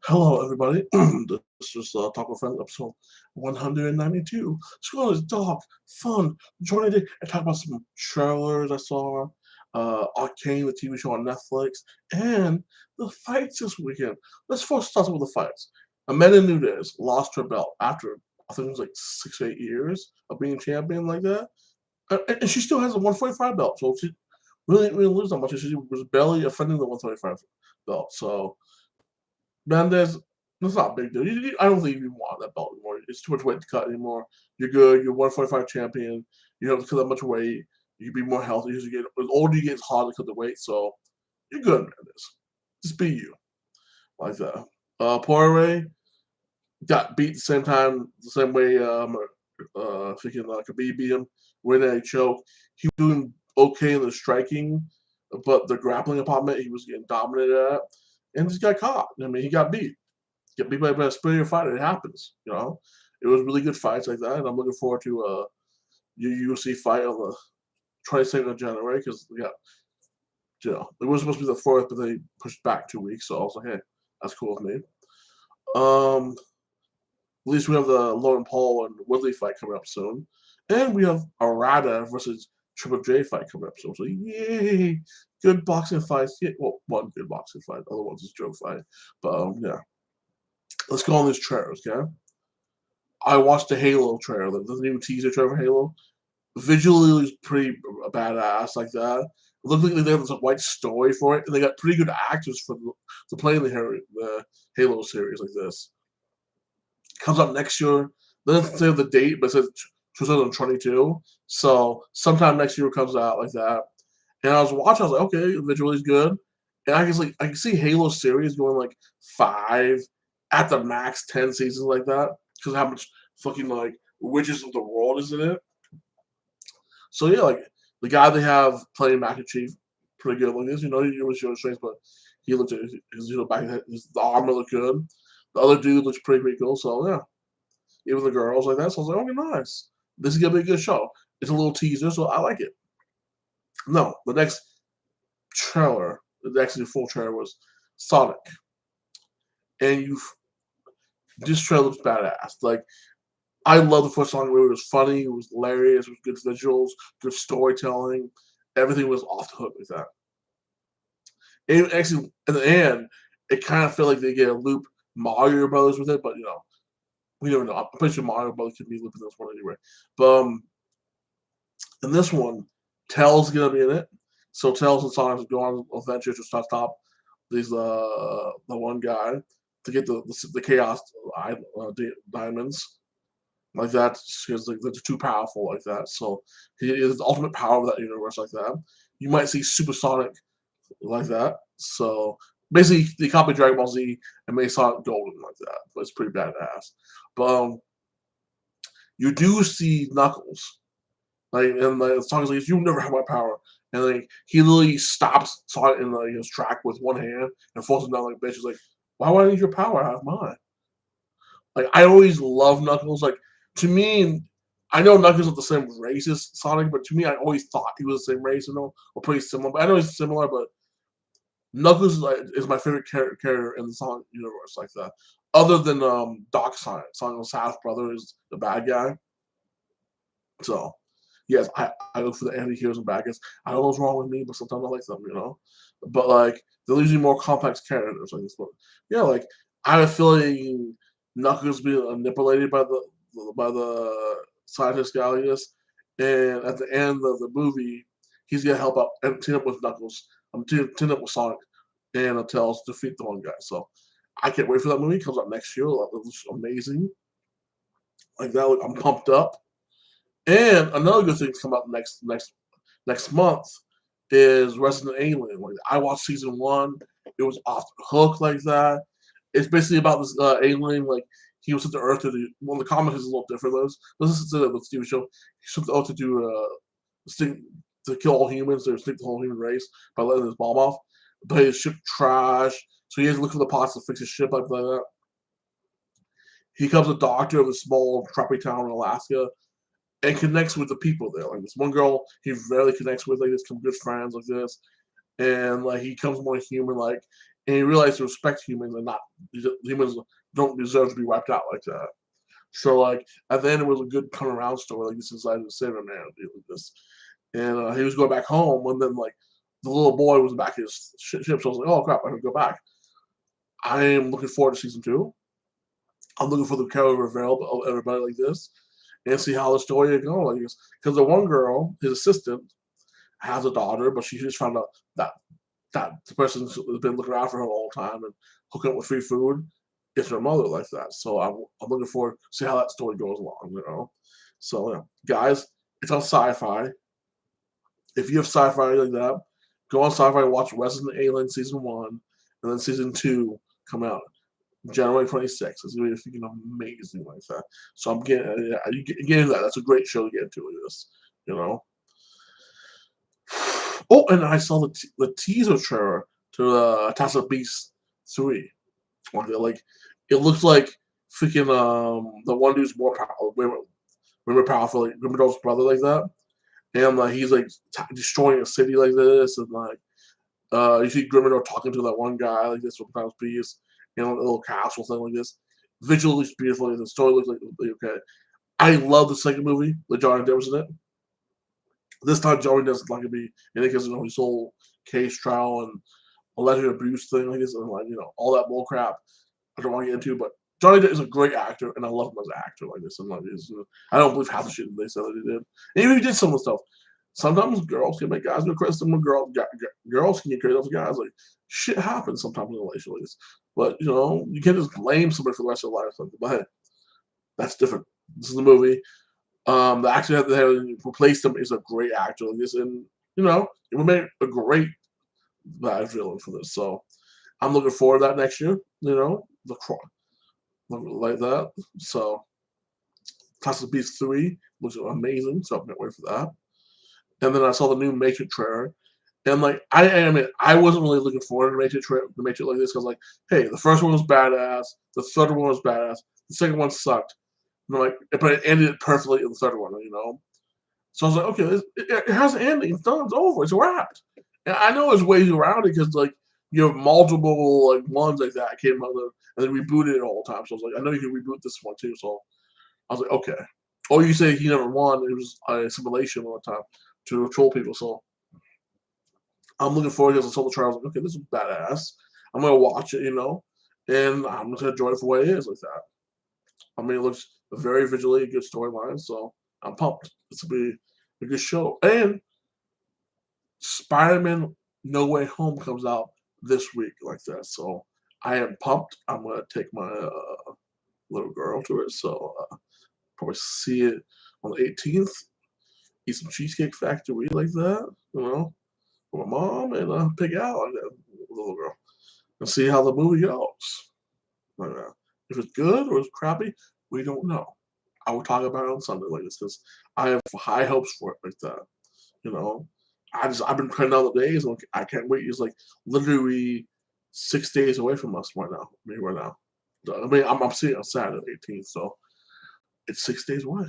Hello, everybody. This is Talk with Friends, episode 192. Just going to talk fun, join it, and talk about some trailers I saw, Arcane, the TV show on Netflix, and the fights this weekend. Let's first start with the fights. Amanda Nunes lost her belt after, I think it was like 6 or 8 years of being champion like that. And she still has a 145 belt, so she really didn't really lose that much. She was barely offending the 135 belt. So Mendez, that's not a big deal. I don't think you want that belt anymore. It's too much weight to cut anymore. You're good. You're 145 champion. You don't have to cut that much weight. You can be more healthy as you get. As older you get, it's harder to cut the weight. So you're good, Mendez. Just be you like that. Poirier got beat the same time, the same way. Freaking Khabib beat him, winning a choke. He was doing okay in the striking, but the grappling department he was getting dominated at, and just got caught. I mean, he got beat. Get beat by a superior fighter. It happens. It was really good fights like that, and I'm looking forward to your UFC fight on the 22nd of January because it was supposed to be the 4th, but they pushed back 2 weeks. So I was like, hey, that's cool with me. At least we have the Logan Paul and Woodley fight coming up soon, and we have Arada versus Triple J fight coming up soon. So yay, good boxing fights. Yeah, well, one good boxing fight. The other one's a joke fight. But yeah, let's go on these trailers, okay? I watched the Halo trailer, the new teaser trailer for Halo. Visually, it was pretty badass like that. It looked like they have this white story for it, and they got pretty good actors to play in the Halo series like this. Comes out next year. They didn't say the date, but it says 2022. So sometime next year it comes out like that. And I was watching, I was like, okay, visually is good. And I can see Halo series going like 5 at the max 10 seasons like that because of how much fucking like Witches of the World is in it. So yeah, like the guy they have playing Master Chief, pretty good looking. He was showing strength, but he looked at the armor looked good. The other dude looks pretty cool. So yeah, even the girls like that. So I was like, okay, nice. This is gonna be a good show. It's a little teaser, so I like it. No, the next trailer, actually the full trailer was Sonic, and this trailer looks badass. Like I love the first Sonic movie. It was funny, it was hilarious, it was good visuals, good storytelling. Everything was off the hook with that. And actually, in the end, it kind of felt like they get a loop Mario Brothers with it, but we don't know. I'm pretty sure Mario Brothers could be looping this one anyway. But in this one, Tails is gonna be in it. So Tails and Sonic go on adventures to stop these the one guy to get the Chaos diamonds like that because they're too powerful like that. So he is the ultimate power of that universe like that. You might see Super Sonic like that. So basically, they copied Dragon Ball Z and made Sonic Golden like that. But it's pretty badass. But you do see Knuckles. Sonic's like, you never have my power. And like he literally stops Sonic in his track with one hand and forces him down like a bitch. He's like, why would I need your power? I have mine. Like I always love Knuckles. Like to me, I know Knuckles is the same race as Sonic, but to me, I always thought he was the same race, or pretty similar. But I know he's similar, but Knuckles is my favorite character in the Sonic universe like that. Other than Doc Sonic, Sonic's half brother is the bad guy. So yes, I look for the anti-heroes and bad guys. I don't know what's wrong with me, but sometimes I like them. But like they're usually more complex characters like this. But yeah, like I have a feeling Knuckles being manipulated by the scientist Gallius, and at the end of the movie, he's gonna help out and team up with Knuckles. Team up with Sonic and Tails to defeat the one guy. So I can't wait for that movie. It comes out next year. It looks amazing. Like that, I'm pumped up. And another good thing to come out next month is Resident Alien. Like I watched season 1, it was off the hook like that. It's basically about this alien. Like he was sent to Earth to do. Well, the comic is a little different. This is the TV show. He sent to Earth to do sting, to kill all humans or stink the whole human race by letting his bomb off. But his ship trash, so he has to look for the parts to fix his ship like that. He becomes a doctor of a small trappy town in Alaska and connects with the people there. Like this one girl he rarely connects with, like this, some good friends like this, and like he becomes more human like. and he realized to respect humans and not humans don't deserve to be wiped out like that. So like at the end, it was a good come around story. Like this decided to save a man deal with this, and he was going back home, and then like the little boy was back in his ship. So I was like, oh crap, I can go back. I am looking forward to season 2. I'm looking for the character reveal of everybody like this, and see how the story is going. Like this, because the one girl, his assistant, has a daughter, but she just found out that the person who's been looking out for her all the time and hooking up with free food is her mother like that. So I'm looking forward to see how that story goes along, you know. So yeah, guys, it's on Sci-Fi. If you have Sci-Fi like that, go on Sci-Fi and watch Resident Alien season 1, and then season 2 come out January 26th. It's gonna be freaking amazing like that. So I'm getting getting that. That's a great show to get into with this, you know. Oh, and I saw the teaser trailer to Fantastic Beasts 3. Like it looks like freaking the one dude's more powerful, way powerful, like Grimdar's brother like that, and he's like destroying a city like this, and like you see Grimdor talking to that one guy like this from Fantastic Beasts, you know, a little castle thing like this. Visually, it's beautiful. The story looks like okay. I love the second movie with Johnny Depp was in it. This time, Joey doesn't like to be in it because his whole case trial and alleged abuse thing like this, and like all that bull crap. I don't want to get into, but Johnny Depp is a great actor, and I love him as an actor like this. And like this, I don't believe half the shit they said that he did. And even if he did some of the stuff. Sometimes girls can make guys go crazy. Some girls can get crazy off guys. Like shit happens sometimes in relationships, but you can't just blame somebody for the rest of their life. But hey, that's different. This is the movie. The actor that they replaced him is a great actor like this, and it would make a great bad villain for this. So I'm looking forward to that next year. The like that. So Fantastic Beasts 3 looks amazing. So I can't wait for that. And then I saw the new Matrix trailer. And like I wasn't really looking forward to the Matrix like this because like, hey, the first one was badass, the third one was badass, the second one sucked. And like, but it ended perfectly in the third one, So I was like, okay, it has an ending. It's done. It's over. It's wrapped. And I know there's ways around it because like you have multiple like ones like that came out and then rebooted it all the time. So I was like, I know you can reboot this one too. So I was like, okay. Or you say he never won. It was a simulation all the time to troll people. So I'm looking forward to the solo trials. Like, okay, this is badass. I'm gonna watch it, and I'm just gonna enjoy it for what it is like that. I mean, it looks very visually good storyline, so I'm pumped. This will be a good show. And Spider-Man No Way Home comes out this week like that, so I am pumped. I'm gonna take my little girl to it, so probably see it on the 18th. Eat some Cheesecake Factory like that, with my mom, and pick out like that little girl and see how the movie goes. Like that. If it's good or it's crappy, we don't know. I will talk about it on Sunday like this because I have high hopes for it like that. I've been counting down the days and I can't wait. It's like literally 6 days away from us right now. Right now. I mean, I'm seeing it on Saturday, 18th, so it's 6 days away.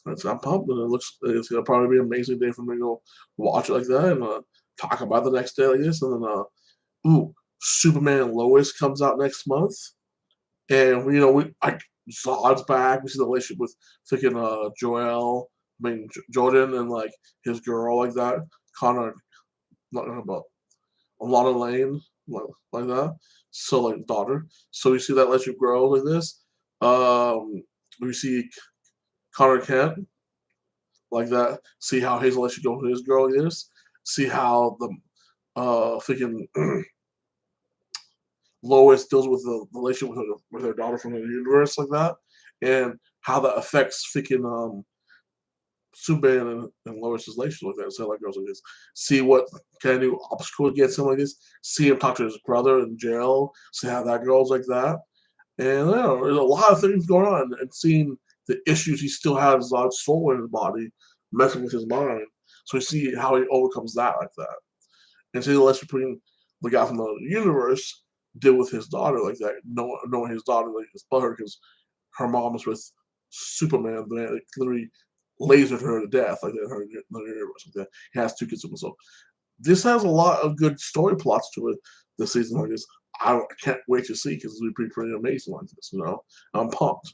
I'm pumped, and it's gonna probably be an amazing day for me to go watch it like that and talk about the next day like this. And then, Superman and Lois comes out next month, and Zod's back. We see the relationship with freaking Jordan and like his girl like that, Connor, not about Alana Lane like that. So like daughter. So we see that relationship grow like this. We see Connor Kent like that. See how his relationship goes with his girl is. See how the freaking Lois deals with the relationship with her daughter from the universe like that, and how that affects freaking Superman and Lois's relationship like that. So like goes like this. See what kind of new obstacle gets him like this. See him talk to his brother in jail. See how that goes like that. And there's a lot of things going on, and seeing the issues he still has Zod's soul in his body, messing with his mind. So we see how he overcomes that like that. And see the relationship between the guy from the universe deal with his daughter like that, knowing his daughter like his butthurt because her mom was with Superman, the man that literally lasered her to death like that in the universe like that. He has 2 kids with him. So this has a lot of good story plots to it this season like this. I can't wait to see because it'll be pretty amazing like this. I'm pumped.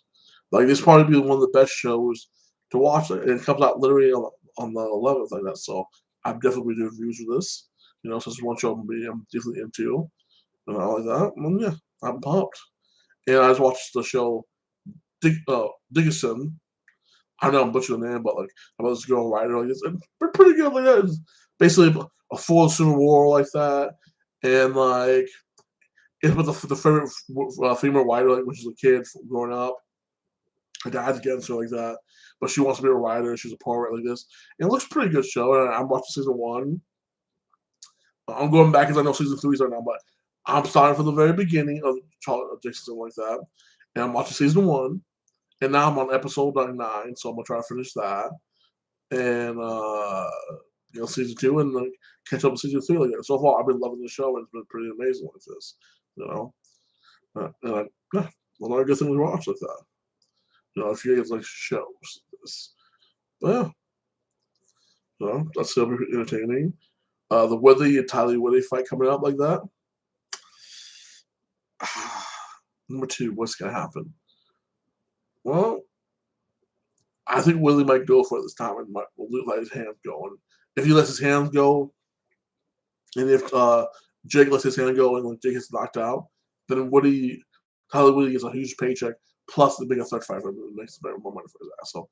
Like this probably be one of the best shows to watch, and it comes out literally on the 11th like that. So I'm definitely doing reviews for this. Since one show I'm definitely into, and all like that. And yeah, I'm pumped. And I just watched the show Dickinson. I know I'm butchering the name, but like about this girl writer, like it's pretty good. Like that. It's basically a full Civil War like that, and like it's with the favorite female writer, like when she's a kid growing up. Her dad's against her like that, but she wants to be a writer. She's a poet like this. And it looks pretty good show. And I'm watching season 1. I'm going back because I know season 3 is right now, but I'm starting from the very beginning of Charlie Dixon like that, and I'm watching season 1. And now I'm on episode 9, so I'm gonna try to finish that, and season 2, and like catch up with season 3. Like that. So far, I've been loving the show, and it's been pretty amazing like this. And yeah, a lot of good things to watch like that. If you guys like shows, this, but yeah, that's still entertaining. The Woodley and Tyler Woodley fight coming up like that. Number 2, what's gonna happen? Well, I think Woodley might go for it this time and might let his hands go. And if he lets his hands go, and if Jake lets his hand go and like Jake gets knocked out, then Tyler Woodley gets a huge paycheck plus the bigger third fight makes more money for his ass. So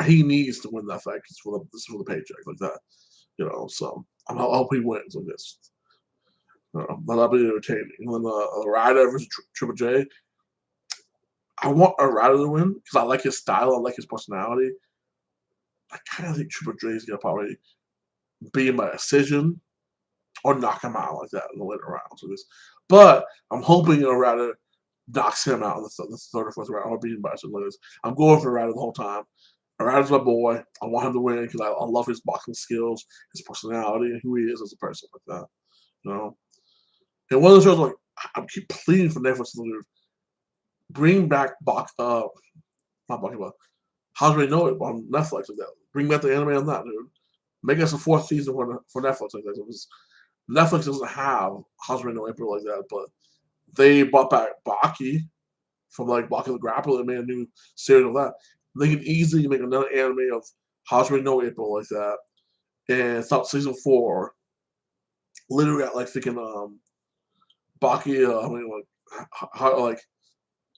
he needs to win that fight because this is for the paycheck like that. So I hope he wins on this. That'll be entertaining. And then Ryder versus Triple J. I want Ryder to win because I like his style. I like his personality. I kind of think Triple J is gonna probably be in my decision or knock him out like that in the later rounds of this. But I'm hoping Ryder knocks him out in the third or fourth round or beating by some limits. I'm going for Ryder the whole time. Ryder's my boy. I want him to win because I love his boxing skills, his personality, and who he is as a person like that. And one of the shows like I keep pleading for Netflix to bring back not Baki, but How Do We Know It on Netflix like that. Bring back the anime on that, dude. Make us a 4th season for Netflix like that. Because Netflix doesn't have How Do We Know April like that, but they brought back Baki from like Baki the Grappler and made a new series of that. They can easily make another anime of How Do We Know April like that, and start season 4. Literally at like thinking Baki, how like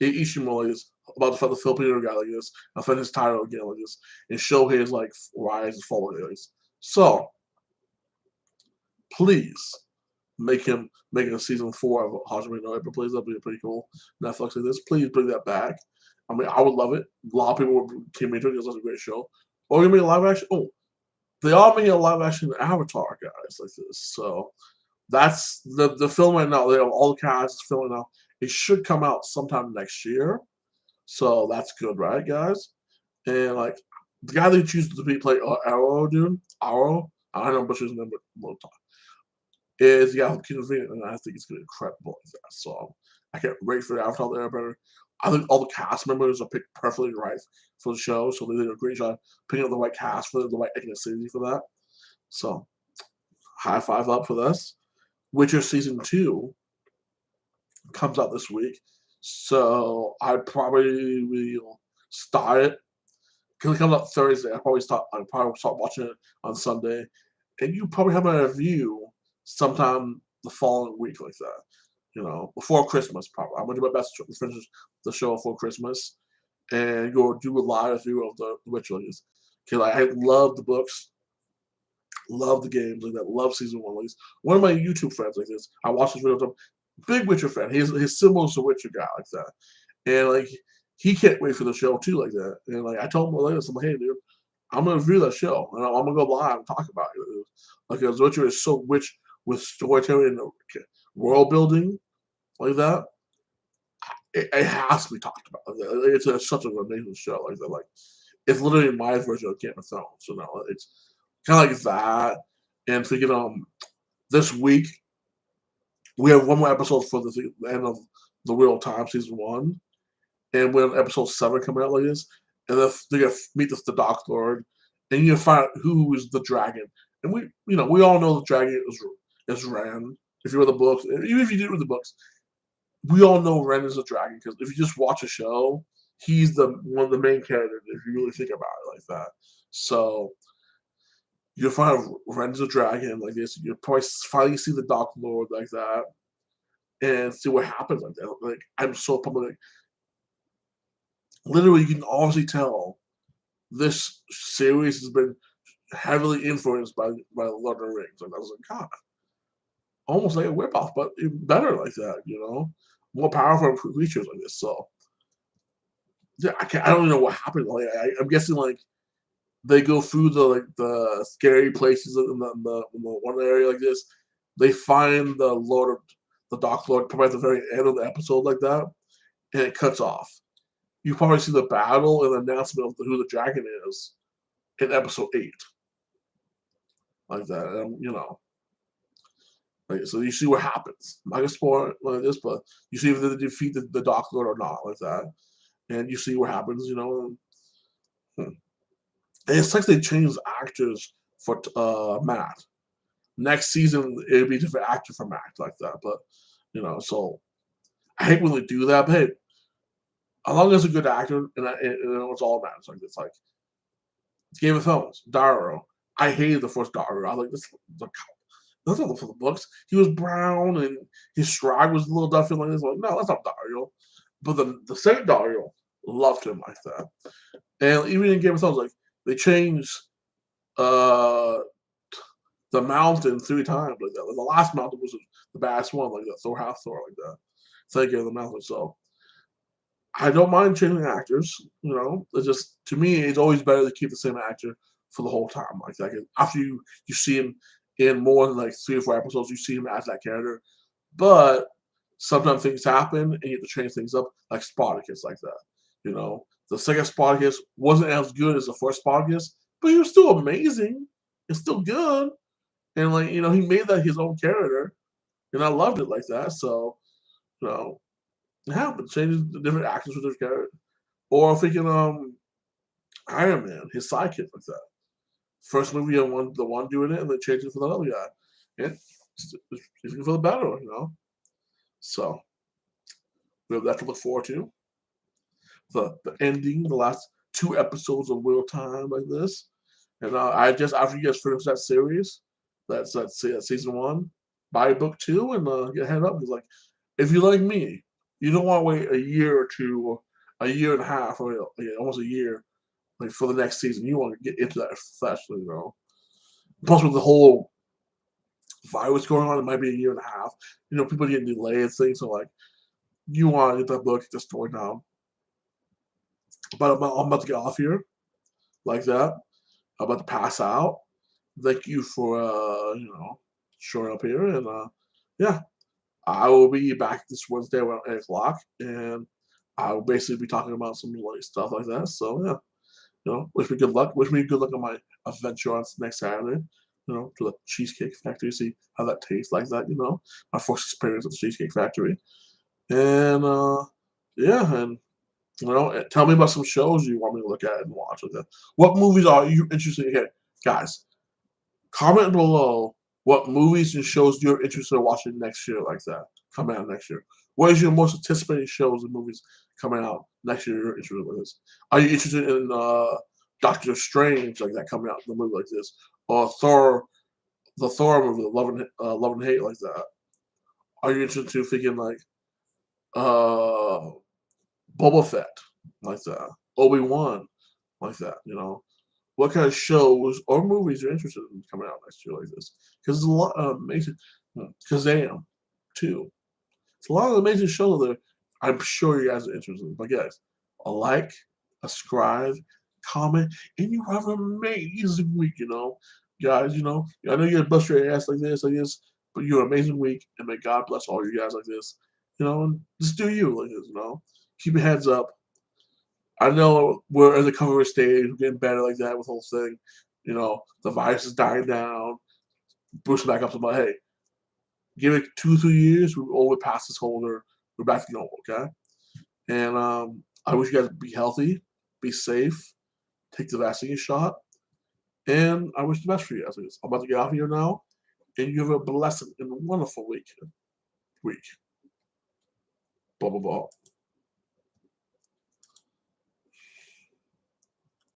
Ishimori is about to fight the Filipino guy like this, and fight his title again like this, and show his like rise and fall like this. So please make a season 4 of Hajime no Ippo, please. That'd be pretty cool. Netflix like this. Please bring that back. I mean, I would love it. A lot of people came into it because it's a great show. Or you make a live action. Oh, they are making a live action Avatar, guys, like this. So that's the film right now. They have all the cast is filming now. It should come out sometime next year. So that's good, right, guys? And like the guy they choose to play Arrow, dude. Arrow. I don't know what his name, but is and I think it's gonna be incredible. So I can't wait for the Avatar the Airbender. I think all the cast members are picked perfectly right for the show, so they did a great job picking up the right cast for the right ethnicity for that. So high five up for this. Witcher season 2 comes out this week, so I probably will start it because it comes out Thursday. I'll probably start watching it on Sunday, and you probably have a review sometime the following week like that. Before Christmas probably. I'm gonna do my best to finish the show before Christmas and go do a live review of the Witcher. Because I love the books, love the games like that, love season 1 like this. One of my YouTube friends like this, I watch his videos. Big Witcher fan. His similar to Witcher guy like that, and like he can't wait for the show too like that. And like I told him like this, I'm like, hey dude, I'm gonna review that show and I'm gonna go live and talk about it. Like because Witcher is so rich with storytelling and world building like that. It has to be talked about. Like it's such an amazing show like that. Like it's literally my version of Game of Thrones. It's kind of like that. And thinking this week. We have one more episode for the end of the Wheel of Time season 1, and we're on episode 7 coming out like this. And then they're gonna meet the Dark Lord, and you find out who is the dragon. And we all know the dragon is Ran. if you read the books, even if you didn't read the books, we all know Ren is a dragon because if you just watch a show, he's the one of the main characters. If you really think about it like that, so you'll find Ren's a dragon like this. You'll probably finally see the Dark Lord like that, and see what happens like that. Like I'm so pumped. Like, literally, you can obviously tell this series has been heavily influenced by Lord of the Rings. Like I was like, God, almost like a whip-off, but even better like that. More powerful creatures like this. So yeah, I don't even know what happened. Like I'm guessing like they go through the scary places in the one area like this. They find the Dark Lord probably at the very end of the episode like that, and it cuts off. You probably see the battle and the announcement of who the dragon is in episode 8, like that. Like, so you see what happens. I'm not gonna spoil it like this, but you see if they defeat the Dark Lord or not, like that, and you see what happens. And it's like they changed actors for Matt. Next season, it'll be a different actor for Matt, like that. But so I hate when they do that. But hey, as long as it's a good actor, and it's all that matters. Like it's like Game of Thrones, Dario. I hated the first Dario. I like this. That's not for the books. He was brown and his stride was a little different like this. Like, no, that's not Dario. But the second Dario loved him like that. And even in Game of Thrones, like they changed uh the mountain 3 times like that. Like, the last mountain was the baddest one, like that. Thor half Thor like that. Thank you, the mountain. So I don't mind changing actors. It's just to me, it's always better to keep the same actor for the whole time. Like that, after you see him in more than like 3 or 4 episodes, you see him as that character. But sometimes things happen, and you have to change things up, like Spartacus, like that. The second Spartacus wasn't as good as the first Spartacus, but he was still amazing. It's still good, and like he made that his own character, and I loved it like that. So you know, yeah, but changes the different actors with their character. Or thinking Iron Man, his sidekick like that. First movie, the one doing it, and then change it for the other guy. And it's for the better. So we have that to look forward to. The ending, the last 2 episodes of Real Time like this. And I just after you guys finish that series, that's season 1, buy book 2 and get head up. It's like if you like me, you don't want to wait a year or two, a year and a half, or almost a year, like for the next season. You want to get into that fast. Plus with the whole virus going on, it might be a year and a half. People getting delayed and things. So like, you want to get that book, get the story down. But I'm about to get off here, like that. I'm about to pass out. Thank you for showing up here, and yeah, I will be back this Wednesday around 8 o'clock, and I will basically be talking about some like stuff like that. So yeah, wish me good luck. Wish me good luck on my adventure on next Saturday. To the Cheesecake Factory, see how that tastes like that. My first experience at the Cheesecake Factory, and yeah, and tell me about some shows you want me to look at and watch. Like that. What movies are you interested in? Okay, guys, comment below what movies and shows you're interested in watching next year, like that, coming out next year. What is your most anticipated shows and movies coming out next year you're interested in this? Are you interested in Doctor Strange, like that, coming out in the movie like this? Or Thor, the Thor movie, Love and Hate, like that? Are you interested in thinking like uh, Boba Fett, like that? Obi-Wan, like that, what kind of shows or movies you're interested in coming out next year like this? Because there's a lot of amazing Kazam, too. It's a lot of amazing shows that I'm sure you guys are interested in. But guys, a like, a subscribe, comment, and you have an amazing week, Guys, I know you're bust your ass like this, but you're an amazing week, and may God bless all you guys like this. And just do you like this, Keep your heads up. I know we're in the recovery stage, we're getting better like that with the whole thing. The virus is dying down, boosting back up. So, but hey, give it 2 3 years, we're past this holder, we're back to normal, okay? And I wish you guys be healthy, be safe, take the vaccine shot, and I wish the best for you guys. I'm about to get out of here now, and you have a blessed and wonderful week. Blah blah blah.